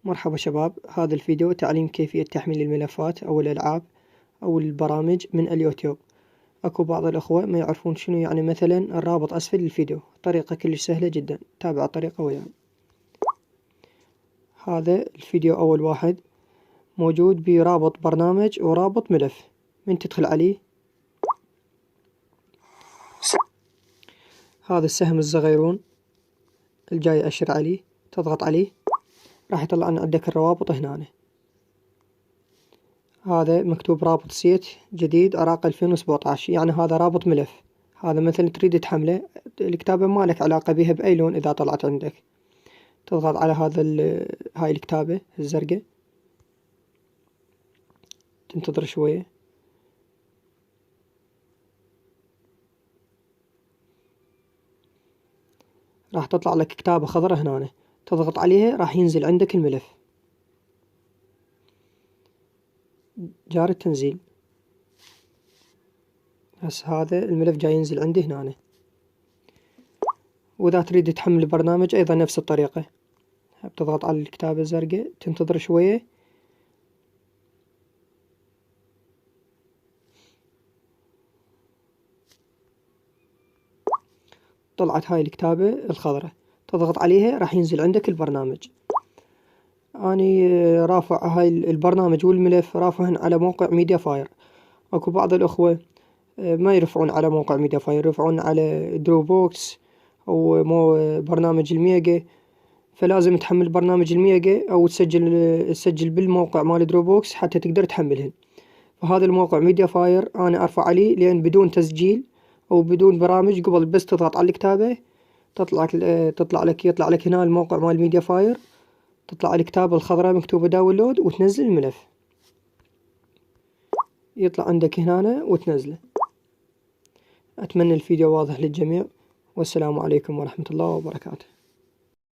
مرحبا شباب، هذا الفيديو تعليم كيفية تحميل الملفات أو الألعاب أو البرامج من اليوتيوب. أكو بعض الأخوة ما يعرفون شنو يعني مثلا الرابط أسفل الفيديو، طريقة كلش سهلة جدا، تابع الطريقة وياي. هذا الفيديو أول واحد موجود برابط برنامج ورابط ملف. من تدخل عليه هذا السهم الصغيرون الجاي أشر عليه، تضغط عليه راح يطلع لنا عندك الروابط هنا. هذا مكتوب رابط سيت جديد عراق 2017، يعني هذا رابط ملف. هذا مثلا تريد تحمله، الكتابة ما لك علاقة بها بأي لون. إذا طلعت عندك تضغط على هاي الكتابة الزرقاء، تنتظر شوية، راح تطلع لك كتابة خضراء هنا، تضغط عليها راح ينزل عندك الملف. جار التنزيل، بس هذا الملف جاي ينزل عندي هنا. وإذا تريد تحمل البرنامج أيضا نفس الطريقة، بتضغط على الكتابة الزرقاء، تنتظر شوية، طلعت هاي الكتابة الخضراء، تضغط عليها راح ينزل عندك البرنامج. أني رافع هاي البرنامج والملف رافعهن على موقع ميديا فاير. أكو بعض الأخوة ما يرفعون على موقع ميديا فاير، يرفعون على درو بوكس أو برنامج الميجا، فلازم تحمل برنامج الميجا أو تسجل بالموقع مال درو بوكس حتى تقدر تحملهن. فهذا الموقع ميديا فاير أنا أرفع عليه، لأن بدون تسجيل أو بدون برامج، قبل بس تضغط على الكتابة يطلع لك هنا الموقع مال ميديا فاير، تطلع الكتابة الخضراء مكتوبة داونلود وتنزل الملف، يطلع عندك هنا وتنزله. أتمنى الفيديو واضح للجميع، والسلام عليكم ورحمة الله وبركاته.